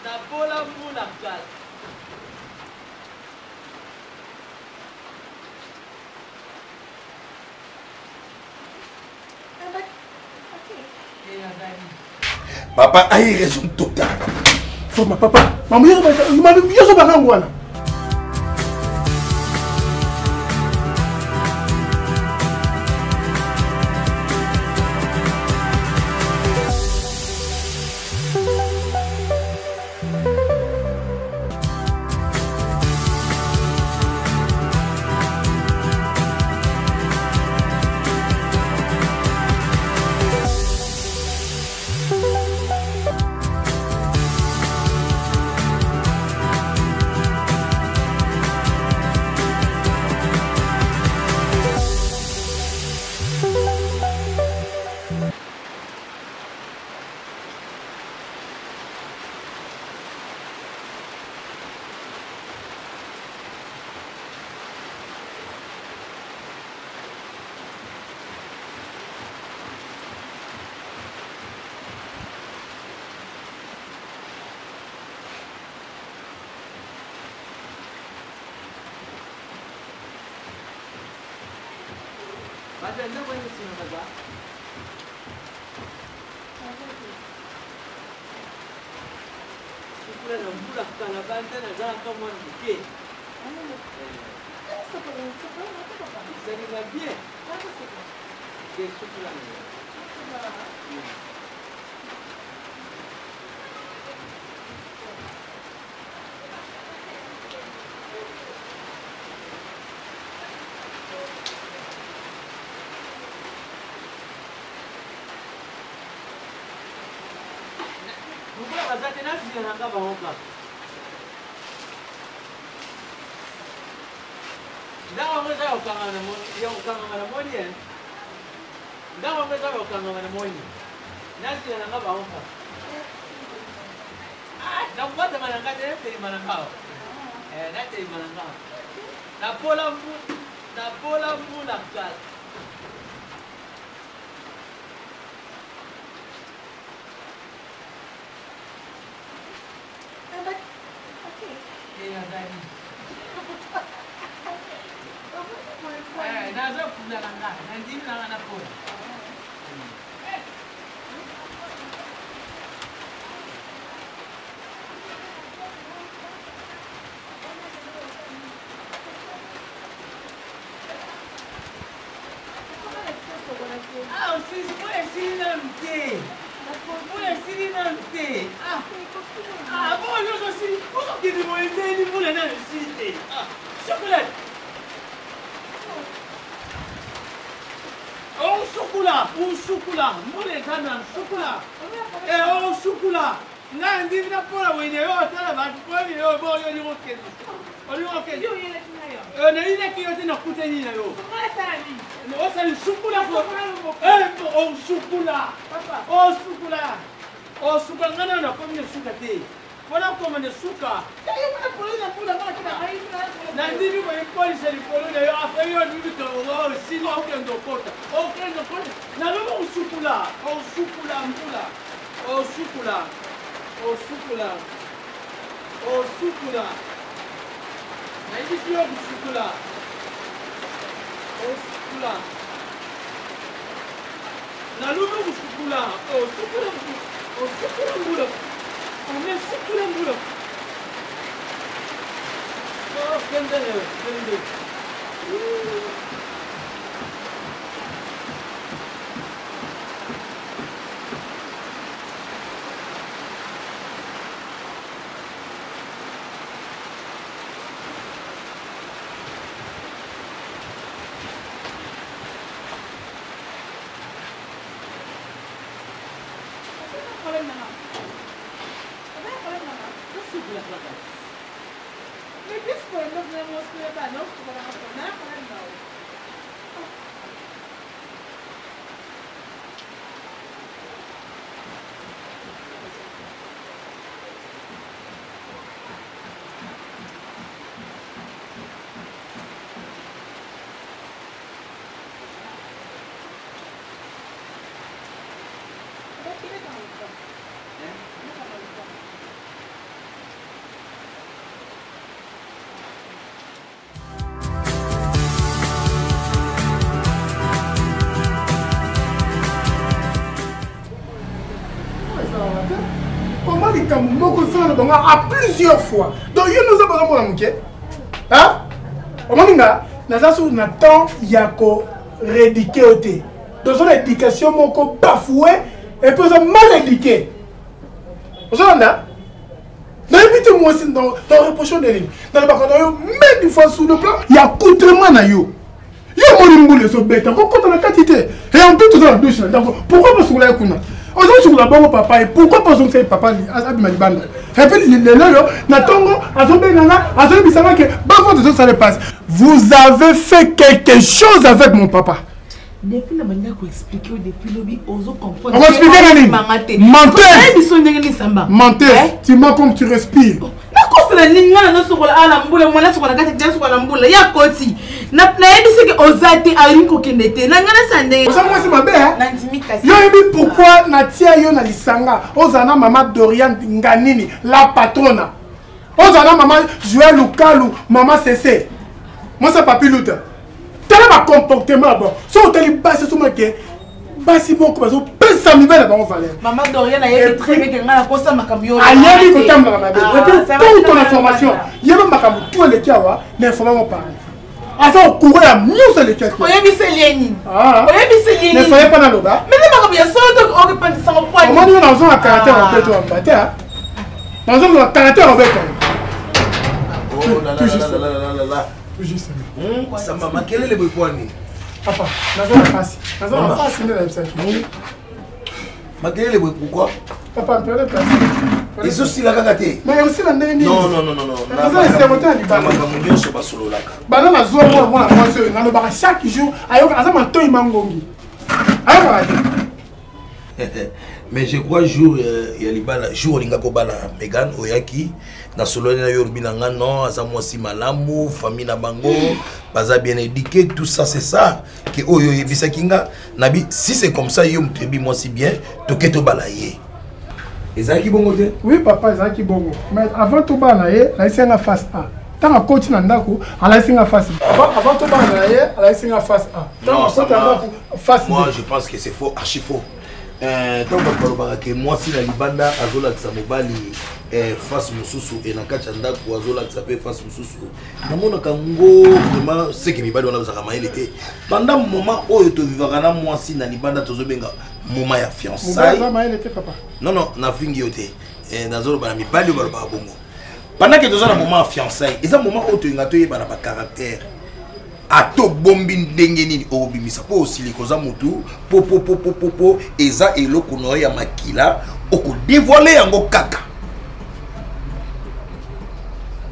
Na bola mula kal. Papa a eu raison totale. Forma papa, maman yo so ba ngwana. Ada na ba yung sinunod ba? Sukula na mula kalabanta na za ka mo nke. Ano mo? Sukula na ito ba? Sani na bien. Ano sukula? Ke sukula na. Mukula bazate nasi na ngaba hoka. Ndawa mweza ukanga na moni, ya ukanga na moni eh. Ndawa mweza ukanga na moni. Nasi na ngaba hoka. Ah, ndapata mananga tena teri manangao. Na teri manangao. Na pola mula kal. Nazo kula langa, nanti lang anak ko. Ah, sisi pole sini nanti. Pole sini nanti. Boleh kau sini. Kau kini mau ini boleh nanti sini. Chocolate. Oh chocolat, mole kana chocolat. Oh chocolat. Nga ndi na pora wene yo tala ba poni yo bo yo ni woke. Oli woke. Yo yele kinayo. Na ile kiyo tena kuteni na yo. Sali. No sali chocolat ko. Oh chocolat. Papa. Oh chocolat. Oh suka ngana na komne suka te. Fona komne suka. Kayo mana polo na pula kana kina hai na ndiri ko impoli se ripolo na yo afa yo ndi to o sino o kendo kota. O kendo kota. Na lo usukula. O sukula mpula. O sukula. O sukula. O sukula. Na hivi sio kusukula. O sukula. Na lo usukula. O sukula. O sukula mpula. O ne sukula mpula. Oh, kende. à plusieurs fois. Donc, il nous a pas de hein? On m'a dit, on attend Yako rééduquer. Dans son éducation, mon corps bafoué et puis mal éduqué. Vous entendez? Moi aussi dans la reproche de l'île. Dans le bac, même une fois sous le plan, il y a coutrement na yo. Il y a mon boule sur bête. Quand on a quantité. Et en plus, tout dans la douche. Pourquoi pas sur la kuna? On dit sur la banque papa. Et pourquoi pas sur le papa? Et puis, les loyaux, Natongo, Azobénana, Azobisama, que bafo de ça le passe. Vous avez fait quelque chose avec mon papa. Depuis la manière qu'on explique, depuis le ozo comprendre. On va expliquer la menteur. Menteur. Tu m'as comme tu respires. D'accord, c'est la ligne là, non, sur la mboule, moi là, sur la gâte, sur la mboule, il y a côté. N'a pas dit que Ozate a une coquinette. N'a pas sandé. Ça, moi, c'est ma belle. Yo, pourquoi Natia yo na lisanga? Ozana maman Dorian Nganini, la patronne. Ozana maman Joël Lukalu, maman Cessé. Moi, c'est Papi Luta. Tel est ma comportement bon. Si on t'a dit basse sur moi que basse bon comme ça, peu ça me va dans mon valeur. Maman Dorian a été très bien que na kosa makamyo. Aïe ni kotam na mabe. Et puis pour ton information, il y a même makambo tout le kiawa, l'information pareil. Enfin courir mieux c'est le kiawa. Oyebi c'est Lénine. Ah. Oyebi c'est Lénine. Ne soyez pas dans l'oba. Mais makambo bien solo donc on répond ça en point. Comment nous dans un caractère en fait en bataille. Dans un caractère en fait. Oh là là là là là. Juste. Ça m'a marqué les boypoani. Papa, dans la passe. Dans la passe, il est là. Marqué les boy pourquoi? Papa, on peut le passer. Ils aussi la gâté. Mais aussi la dernière. Non. C'est monté à l'Iban. Maman sur basolo là. Bah non, la zone moi la pensée. Dans le bar chaque jour, ayo kaza manto imangongi. Ayo kaza. Mais je crois jour il y a l'Iban jour linga ko bala Megan Oyaki. Na solo na yorbi na nga non aza mwasi malamu famille na bango baza bien éduqué tout ça c'est ça que oyo yebisa kinga nabi si c'est comme ça yo mtebi mwasi bien toketo balaye ezaki bongo te. Oui papa ezaki bongo mais avant to balaye la isenga face A tant coach na ndako ala isenga face B avant to balaye ala isenga face A non ça face B. Moi je pense que c'est faux archi faux. Tant que moi si la libanda azola que ça mobali face mususu et na kachanda ko azola que ça peut face mususu na mona kango vraiment c'est que mibali on a besoin de été pendant moment où tu vivras na moi si na libanda tozobenga moment ya fiançailles non na fingi yote nazola ba mibali ba bongo pendant que tozola moment ya fiançailles et ça moment où tu ngato yeba na ba caractère ato bombi ndenge nini obimisa po osili koza mutu po eza eloko no ya makila oko dévoiler yango kaka.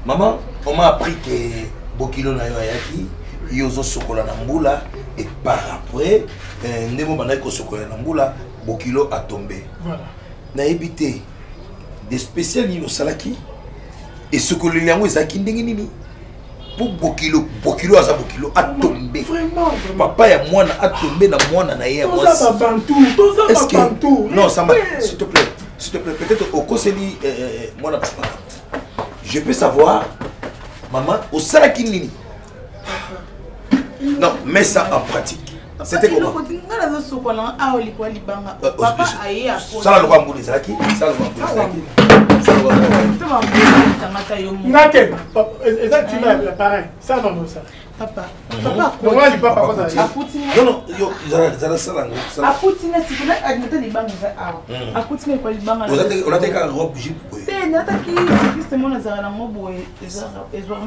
Maman, on m'a appris que Bokilo na yo ayaki yozo sokola na mbula et par après ndemo banai ko sokola na mbula Bokilo a tombé. Voilà. Na ebité des spécial ni no salaki et sokola yango ezaki ndenge nini pour Bokilo aza Bokilo a tombé. Vraiment. Papa ya mwana a tombé na mwana na ye moi. Est-ce que non ça m'a s'il te plaît peut-être au conseil mwana papa. Je peux savoir, maman, au salaki nini? Non, mets ça en pratique. C'était comment? Ça va le voir mourir, Zaki. Ça va le voir mourir, Zaki. Papa. Papa. Non, on a des cas robe jupe.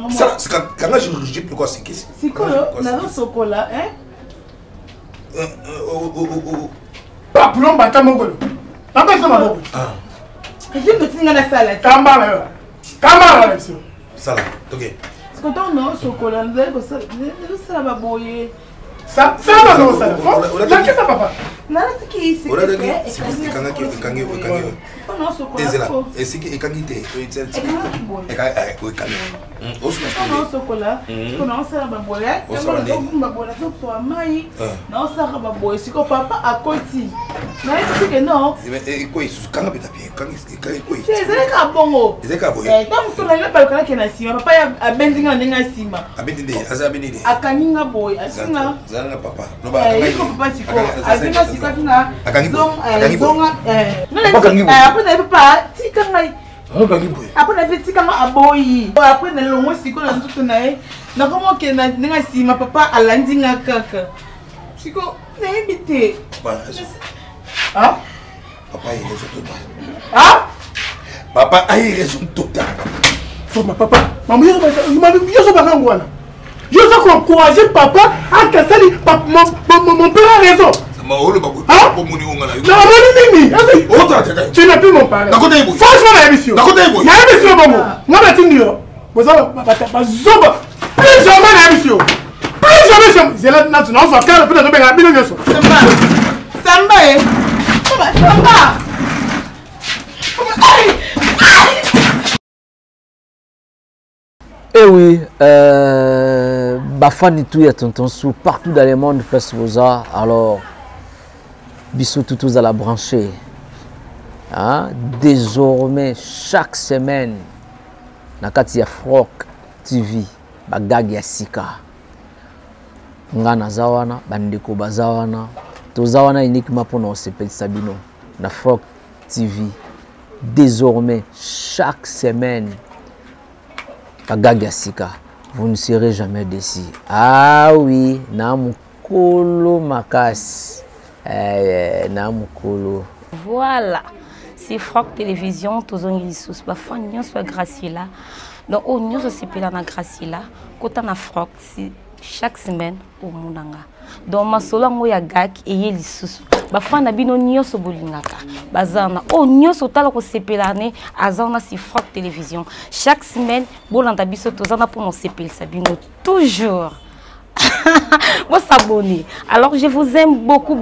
Ça, quand je jupe quoi c'est qu'est-ce? C'est quoi là? Chocolat, hein? Pas pour l'homme battre mon golo. Pas besoin de ma ah. Je me tiens dans la salle. Camara. Ça, ok. Quand on a chocolat, ça va boyer. Ça va non ça. Là qu'est-ce que papa? Nana qui c'est. On a dit c'est quand on a chocolat. Et c'est qui quand il était. On chocolat. On a ça va boyer. On va boyer ça mai. Non ça va boyer. Si papa a côté. Mais c'est que non. Et quoi quand on peut taper quand quoi. C'est ça bongo. C'est ça boyer. Donc on a pas le que na sima. Papa a bendinga ndinga sima. A bendinga asa bendinga. Akaninga boy. Asinga. Zanga papa. No ba. Papa siko. Azinga siko tinga. Akangi. Zonga non après papa tika ngai Après na petit kama aboyi. Après na longo siko na nzuto na e. Na komo ke na nga si ma papa alandi nga kaka. Siko na ebite. Ah? Papa a raison totale. Ah? Papa a raison totale. Faut ma papa. Maman, je suis encourager papa à casser mon père a raison. Tu n'as plus mon père. Franchement, la émission. La émission, maman. Moi, je suis plus jamais la émission. Plus jamais. C'est là, on va faire le peu de la émission. Samba. Samba. Eh oui, Bafani tout est tonton sous partout dans le monde place Rosa. Alors, bisous tous à la brancher. Hein? Désormais, chaque semaine, nakati ya Frog TV, bagag ya sika. Ngana zawana, bandeko bazawana. Tozawana uniquement pour nous sepel Sabino. Na Frog TV. Désormais, chaque semaine, Sika, vous ne serez jamais déçus. Ah oui, Namukolo Makas. Namukolo. Voilà, c'est Frog Télévision, tous les lissus. Parfois, nous sommes Gracila. Donc, nous sommes Gracila. Quand on a Frog, chaque semaine, au Mounanga. Donc, ma solo ya gak et lissus. Parfois, na bino nyoso bolingaka. Bazana, oh nyoso tala ko sepelane, azana si Frog Télévision. Chaque semaine, bolanda biso tozana pour mon sepel sabino toujours. Vous s'abonnez. Alors je vous aime beaucoup.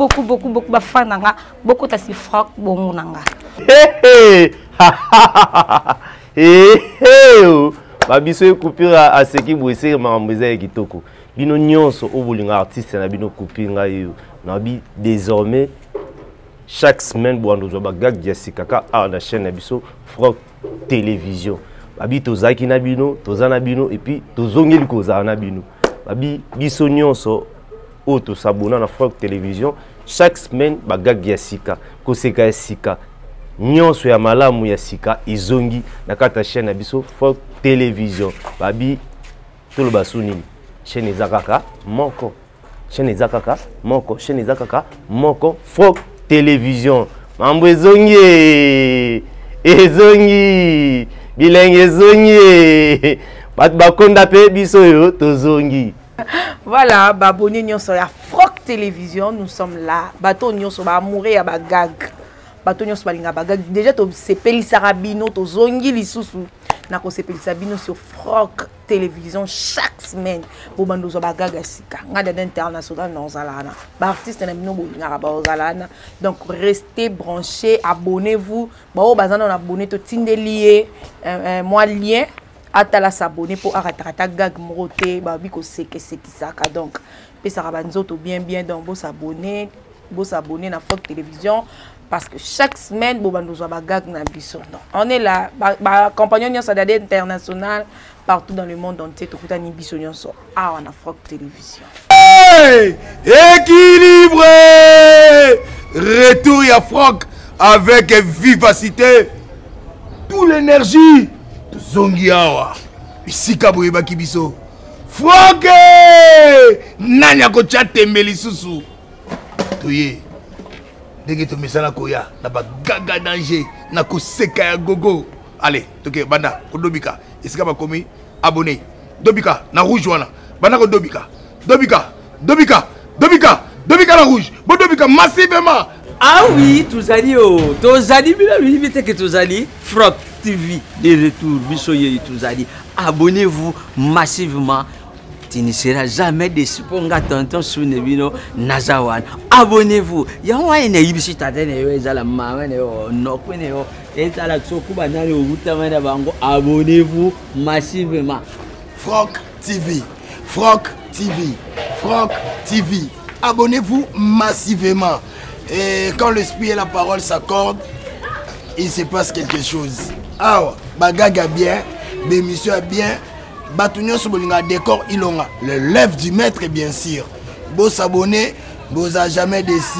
Bafananga, beaucoup ta si Frog bomunanga. Babiso coupure à ce qui vous essaie mamouze kitoko. Bino nyonso o bolinga artiste na bino coupinga yo. Nabi désormais chaque semaine boando bagag Jessica ka na chaîne Abisso Frog Télévision. Babi tozaki na bino, tozana bino et puis tozongeli koza na bino. Babi biso nyonso o to s'abonner na Frog Télévision chaque semaine bagag Jessica ko seka Jessica. Nyonso ya malamu ya sika izongi na kata chaîne Abisso Frog Télévision. Babi tolo basuni chaîne zakaka moko. Chaîne Zakaka, Moko, chaîne Zakaka, Moko, Frog Télévision. Mambo ezongi, bilenge ezongi. Bakonda pe biso yo tozongi. Voilà, abonnez nyonso ya Frog Télévision, nous sommes là. Bato nyonso ba mourir ya bagag. Bato nyonso balinga bagag. Déjà to sepeli sarabino to zongi lisusu. Na ko sepeli sabino sur Frog Télévision chaque semaine pour bandozo bagaga sika ngada international nozalana ba artiste na bino bolinga ba ozalana. Donc restez branchés, abonnez-vous ba o bazana na abonné to tindelié moi lien atala s'abonner pour arrêter gag moroté ba biko seke sekisaka. Donc pe ça banzoto bien donc bo s'abonner na Frog Télévision parce que chaque semaine bo bandozo bagag na biso. On est là ba compagnon nyonso d'ade international partout dans le monde entier to kutani biso nyonso on a Frog Télévision. Hey! Équilibré! Retour à Frog avec vivacité. Tout l'énergie de Zongiawa. Ici Kabouyeba Kibiso. Frog! Nanya ko chate melisusu. Toye. Dès que tu mets ça na koya, na ba gaga danger, na ko seka ya gogo. Allez, toke banda ko dobika. Ici ka ba komi abonné. Dobika na rouge wana. Banda ko dobika na rouge. Bo dobika massivement. Ah oui, tozali oh. Tozali bila limite que tozali Frog TV de retour bisoye tozali. Abonnez-vous massivement. Tu ne seras jamais déçu pour nga tonton Sunebino Nazawan. Abonnez-vous. Ya wa ene yibisi tatene yo ezala mama ne yo nokwene yo ezala tsokuba nani obutama na bango. Abonnez-vous massivement. Frog TV. Frog TV. Frog TV. Abonnez-vous massivement. Et quand l'esprit et la parole s'accordent, il se passe quelque chose. Ah, bagaga bien, l'émission est bien. Batunyo Sobolinga décor ilonga. Le lève du maître bien sûr. Beau s'abonner, beau à jamais déçu.